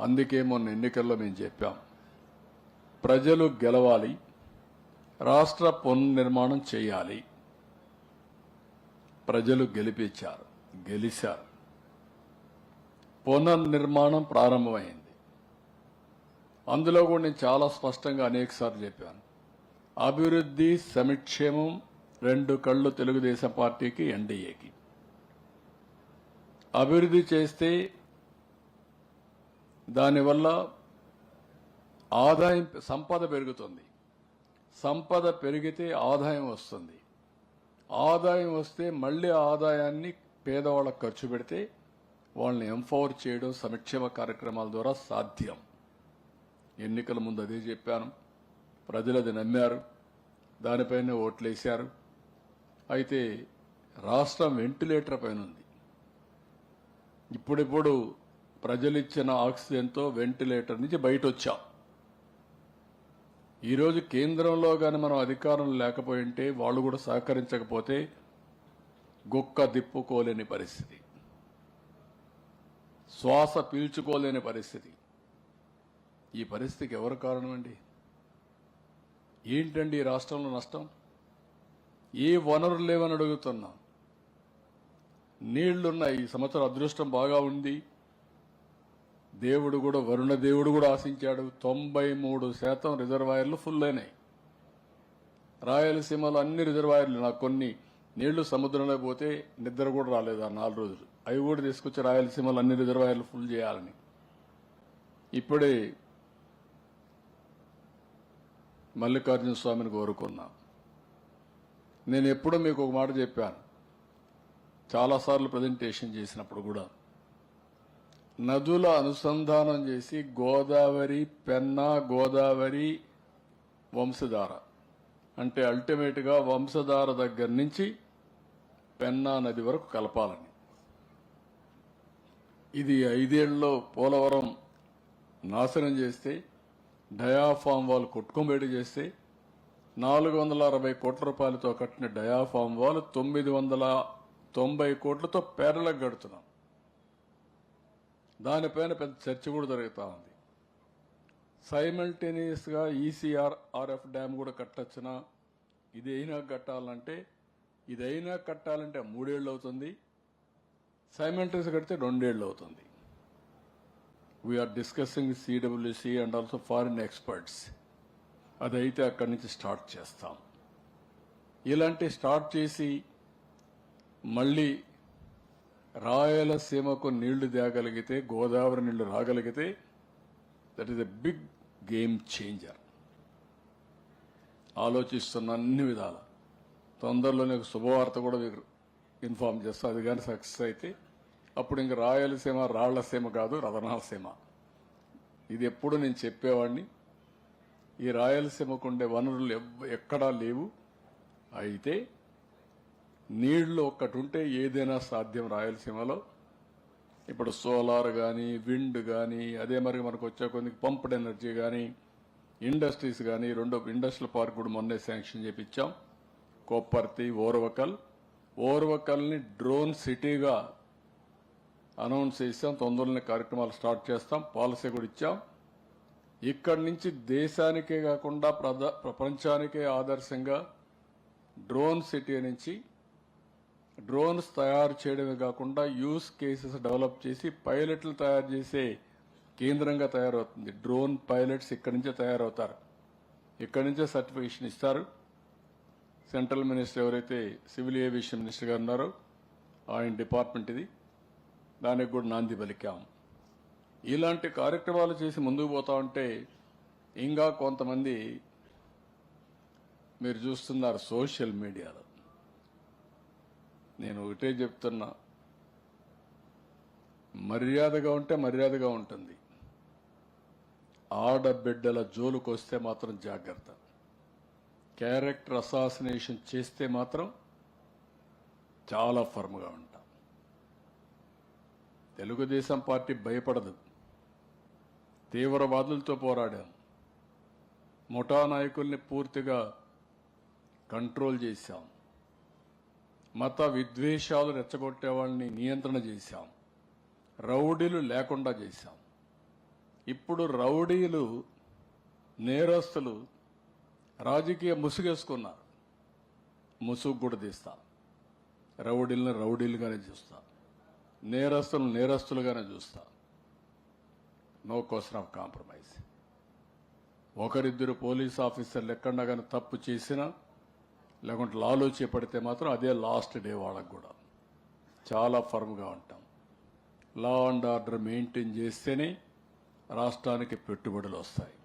అందుకే మొన్న ఎన్నికల్లో మేము చెప్పాం, ప్రజలు గెలవాలి, రాష్ట్ర పునర్నిర్మాణం చేయాలి. ప్రజలు గెలిచారు. పునర్నిర్మాణం ప్రారంభమైంది. అందులో కూడా నేను చాలా స్పష్టంగా అనేకసార్లు చెప్పాను, అభివృద్ధి సంక్షేమం రెండు కళ్ళు తెలుగుదేశం పార్టీకి, ఎన్డీఏకి. అభివృద్ధి చేస్తే దానివల్ల ఆదాయం, సంపద పెరుగుతుంది. సంపద పెరిగితే ఆదాయం వస్తుంది. ఆదాయం వస్తే మళ్ళీ ఆదాయాన్ని పేదవాళ్ళకు ఖర్చు పెడితే వాళ్ళని ఎంపవర్ చేయడం సంక్షేమ కార్యక్రమాల ద్వారా సాధ్యం. ఎన్నికల ముందు అదే చెప్పాను, ప్రజలు అది నమ్మారు, దానిపైన ఓట్లేశారు. అయితే రాష్ట్రం వెంటిలేటర్ పైన ఉంది. ఇప్పుడిప్పుడు ప్రజలిచ్చిన ఆక్సిజన్తో వెంటిలేటర్ నుంచి బయట వచ్చాం. ఈరోజు కేంద్రంలో కానీ మనం అధికారం లేకపోయింటే, వాళ్ళు కూడా సహకరించకపోతే గుక్క దిప్పుకోలేని పరిస్థితి, శ్వాస పీల్చుకోలేని పరిస్థితి. ఈ పరిస్థితికి ఎవరు కారణమండి? ఏంటండి ఈ రాష్ట్రంలో నష్టం? ఏ వనరులు లేవని అడుగుతున్నాం. నీళ్లున్నాయి, ఈ సంవత్సరం అదృష్టం బాగా ఉంది. దేవుడు కూడా, వరుణ దేవుడు కూడా ఆశించాడు. 93% రిజర్వాయర్లు ఫుల్ అయినాయి. రాయలసీమలో అన్ని రిజర్వాయర్లు, నాకు కొన్ని నీళ్లు సముద్రంలో పోతే నిద్ర కూడా రాలేదు ఆ 4 రోజులు. అవి కూడా తీసుకొచ్చి రాయలసీమలో అన్ని రిజర్వాయర్లు ఫుల్ చేయాలని. ఇప్పుడే మల్లికార్జున స్వామిని కోరుకున్నా. నేను ఎప్పుడూ మీకు ఒక మాట చెప్పాను, చాలాసార్లు ప్రజెంటేషన్ చేసినప్పుడు కూడా, నదుల అనుసంధానం చేసి గోదావరి, పెన్నా, గోదావరి, వంశధార, అంటే అల్టిమేట్గా వంశధార దగ్గర నుంచి పెన్నా నది వరకు కలపాలని. ఇది 5 ఏళ్లలో పోలవరం నాశనం చేస్తే, డయాఫామ్ వాల్ కొట్టుకోబెట్టి చేస్తే, 460 కోట్ల రూపాయలతో కట్టిన డయాఫామ్ వాల్ 990 కోట్లతో పేర్లకు కడుతున్నాం. దానిపైన పెద్ద చర్చ కూడా జరుగుతూ ఉంది. సైమల్టేనియస్ గా ఈసీఆర్ఆర్ఎఫ్ డ్యామ్ కూడా కట్టొచ్చునా, ఇదైనా కట్టాలంటే 3 ఏళ్ళు అవుతుంది, సైమల్టేనియస్ కడితే 2 ఏళ్ళు అవుతుంది. We are discussing with CWC and also foreign experts. అదైతే అక్కడి నుంచి స్టార్ట్ చేస్తాం. ఇలాంటి స్టార్ట్ చేసి మళ్ళీ రాయలసీమకు నీళ్లు తేగలిగితే, గోదావరి నీళ్లు రాగలిగితే, that is a big game changer. ఆలోచిస్తున్న అన్ని విధాల. తొందరలోనే ఒక శుభవార్త కూడా మీకు ఇన్ఫార్మ్ చేస్తా. అది కానీ సక్సెస్ అయితే అప్పుడు ఇంక రాయలసీమ రాళ్లసీమ కాదు, రతనాలసీమ. ఇది ఎప్పుడు నేను చెప్పేవాడిని. ఈ రాయలసీమకు ఉండే వనరులు ఎక్కడా లేవు. అయితే నీళ్లు ఒక్కటి ఉంటే ఏదైనా సాధ్యం రాయలసీమలో. ఇప్పుడు సోలార్ కానీ, విండ్ కానీ, అదే మరి మనకు వచ్చే కొన్ని పంప్డ్ ఎనర్జీ కానీ, ఇండస్ట్రీస్ కానీ, 2 ఇండస్ట్రియల్ పార్క్ కూడా మొన్నే శాంక్షన్ చేపించాం. కొప్పర్తి, ఓర్వకల్ని డ్రోన్ సిటీగా అనౌన్స్ చేశాం. తొందరలోనే కార్యక్రమాలు స్టార్ట్ చేస్తాం. పాలసీ కూడా ఇచ్చాం. ఇక్కడి నుంచి దేశానికే కాకుండా ప్రపంచానికే ఆదర్శంగా డ్రోన్ సిటీ నుంచి డ్రోన్స్ తయారు చేయడమే కాకుండా యూస్ కేసెస్ డెవలప్ చేసి పైలట్లు తయారు చేసే కేంద్రంగా తయారవుతుంది. డ్రోన్ పైలట్స్ ఇక్కడి నుంచే తయారవుతారు. ఇక్కడి నుంచే సర్టిఫికేషన్ ఇస్తారు. సెంట్రల్ మినిస్టర్ ఎవరైతే సివిల్ ఏవియేషన్ మినిస్టర్ గారు ఉన్నారో ఆయన డిపార్ట్మెంట్ ఇది. దానికి కూడా నాంది పలికాం. ఇలాంటి కార్యక్రమాలు చేసి ముందుకు పోతా ఉంటే ఇంకా కొంతమంది మీరు చూస్తున్నారు సోషల్ మీడియాలో. నేను ఒకటే చెప్తున్నా, మర్యాదగా ఉంటే మర్యాదగా ఉంటుంది. ఆడబిడ్డల జోలుకు వస్తే మాత్రం జాగ్రత్త. క్యారెక్టర్ అసాసినేషన్ చేస్తే మాత్రం చాలా ఫర్మ్గా ఉంటాం. తెలుగుదేశం పార్టీ భయపడదు. తీవ్రవాదులతో పోరాడాం. ముఠా నాయకుల్ని పూర్తిగా కంట్రోల్ చేశాం. మత విద్వేషాలు రెచ్చగొట్టే వాళ్ళని నియంత్రణ చేశాం. రౌడీలు లేకుండా చేశాం. ఇప్పుడు రౌడీలు నేరస్తులు రాజకీయ ముసుగేసుకున్నారు. ముసుగు కూడా తీస్తా, రౌడీలను రౌడీలుగానే చూస్తా, నేరస్తులను నేరస్తులుగానే చూస్తా. No question of compromise. ఒకరిద్దరు పోలీస్ ఆఫీసర్లు ఎక్కడన్నా కానీ తప్పు చేసినా లేకుంటే లాలో చేపడితే మాత్రం అదే లాస్ట్ డే. వాళ్ళకు కూడా చాలా ఫర్మ్గా ఉంటాం. లా అండ్ ఆర్డర్ మెయింటైన్ చేస్తేనే రాష్ట్రానికి పెట్టుబడులు వస్తాయి.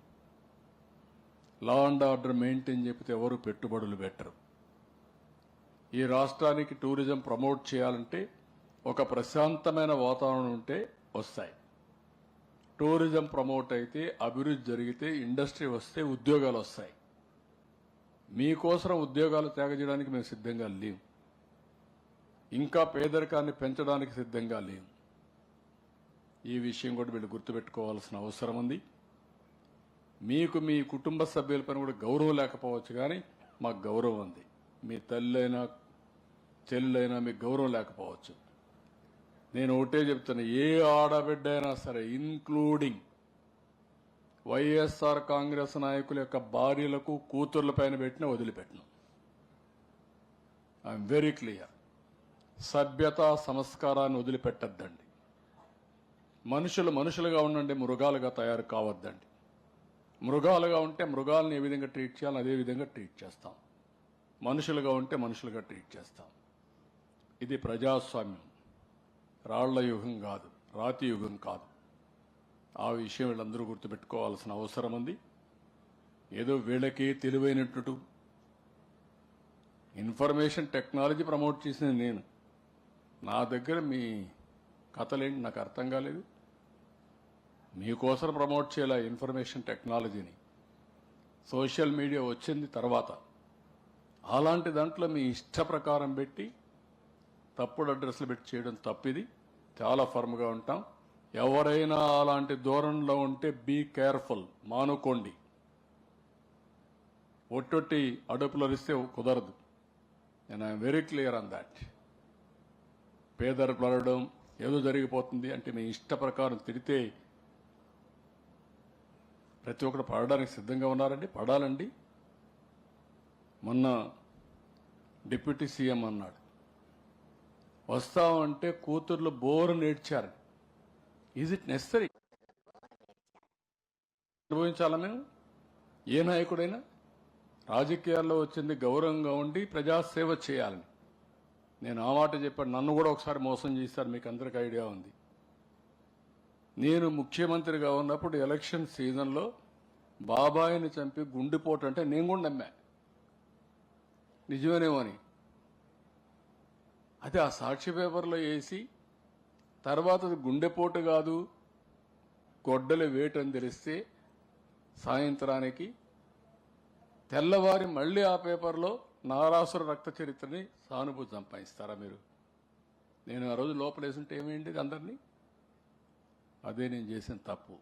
లా అండ్ ఆర్డర్ మెయింటైన్ చెప్తే ఎవరు పెట్టుబడులు పెట్టరు. ఈ రాష్ట్రానికి టూరిజం ప్రమోట్ చేయాలంటే ఒక ప్రశాంతమైన వాతావరణం ఉంటే వస్తాయి. టూరిజం ప్రమోట్ అయితే, అభివృద్ధి జరిగితే, ఇండస్ట్రీ వస్తే ఉద్యోగాలు వస్తాయి. మీకోసం ఉద్యోగాలు త్యాగ చేయడానికి మేము సిద్ధంగా లేవు. ఇంకా పేదరికాన్ని పెంచడానికి సిద్ధంగా లేవు. ఈ విషయం కూడా వీళ్ళు గుర్తుపెట్టుకోవాల్సిన అవసరం ఉంది. మీకు మీ కుటుంబ సభ్యులపైన కూడా గౌరవం లేకపోవచ్చు, కానీ మాకు గౌరవం ఉంది. మీ తల్లైనా చెల్లెలైనా మీకు గౌరవం లేకపోవచ్చు. నేను ఒకటే చెప్తున్నా, ఏ ఆడబిడ్డ అయినా సరే, ఇన్క్లూడింగ్ వైఎస్ఆర్ కాంగ్రెస్ నాయకుల యొక్క భార్యలకు కూతుర్ల పైన పెట్టిన వదిలిపెట్టిన. I'm very clear. సభ్యత సంస్కారాన్ని వదిలిపెట్టద్దండి. మనుషులు మనుషులుగా ఉండండి, మృగాలుగా తయారు కావద్దండి. మృగాలుగా ఉంటే మృగాలను ఏ విధంగా ట్రీట్ చేయాలో అదే విధంగా ట్రీట్ చేస్తాం. మనుషులుగా ఉంటే మనుషులుగా ట్రీట్ చేస్తాం. ఇది ప్రజాస్వామ్యం. రాళ్ల యుగం కాదు, రాతి యుగం కాదు. ఆ విషయం వీళ్ళందరూ గుర్తుపెట్టుకోవాల్సిన అవసరం ఉంది. ఏదో వీళ్ళకి తెలివైనట్టు ఇన్ఫర్మేషన్ టెక్నాలజీ ప్రమోట్ చేసింది నేను. నా దగ్గర మీ కథలేంటి నాకు అర్థం కాలేదు. మీకోసం ప్రమోట్ చేయాల ఇన్ఫర్మేషన్ టెక్నాలజీని. సోషల్ మీడియా వచ్చింది తర్వాత. అలాంటి దాంట్లో మీ ఇష్ట ప్రకారం పెట్టి తప్పుడు అడ్రస్లు పెట్టి చేయడం తప్పిది. చాలా ఫర్మ్గా ఉంటాం. ఎవరైనా అలాంటి ధోరణిలో ఉంటే బీ కేర్ఫుల్, మానుకోండి. ఒట్టొట్టి అడుపులు ఇస్తే కుదరదు. నేను I'm very clear on that. పేదరు పడడం ఏదో జరిగిపోతుంది అంటే మీ ఇష్ట ప్రకారం తిడితే ప్రతి ఒక్కరు పడడానికి సిద్ధంగా ఉన్నారండి. పడాలండి. మొన్న డిప్యూటీ సీఎం అన్నాడు, వస్తామంటే కూతుర్లు బోరు నేర్చారు. Is it necessary? అనుభవించాలా మేము? ఏ నాయకుడైనా రాజకీయాల్లో వచ్చింది గౌరవంగా ఉండి ప్రజాసేవ చేయాలని. నేను ఆ మాట చెప్పాను. నన్ను కూడా ఒకసారి మోసం చేశారు, మీకు అందరికీ ఐడియా ఉంది. నేను ముఖ్యమంత్రిగా ఉన్నప్పుడు ఎలక్షన్ సీజన్లో బాబాయిని చంపి గుండెపోటు అంటే నేను కూడా నమ్మా, నిజమేనేమో అని. అది ఆ సాక్షి పేపర్లో వేసి తర్వాత అది గుండెపోటు కాదు గొడ్డలి వేటు అని తెలిస్తే సాయంత్రానికి తెల్లవారి మళ్ళీ ఆ పేపర్లో నారాసుర రక్త చరిత్రని సానుభూతి సంపాదిస్తారా మీరు? నేను ఆ రోజు లోపలేసుంటే ఏమేంటి అందరినీ? అదే నేను చేసిన తప్పు.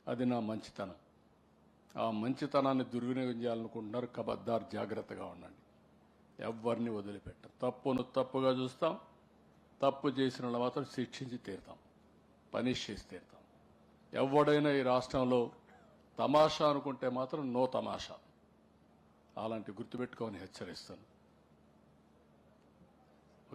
అది నా మంచితనం. ఆ మంచితనాన్ని దుర్వినియోగం చేయాలనుకుంటున్నారు. కబద్దార్, జాగ్రత్తగా ఉండండి. ఎవరిని వదిలిపెట్టాం. తప్పును తప్పుగా చూస్తాం. తప్పు చేసిన వాళ్ళు మాత్రం శిక్షించి తీరుతాం, పనిష్ చేసి తీరుతాం. ఎవడైనా ఈ రాష్ట్రంలో తమాషా అనుకుంటే మాత్రం నో తమాషా. అలాంటి గుర్తుపెట్టుకోని హెచ్చరిస్తాను.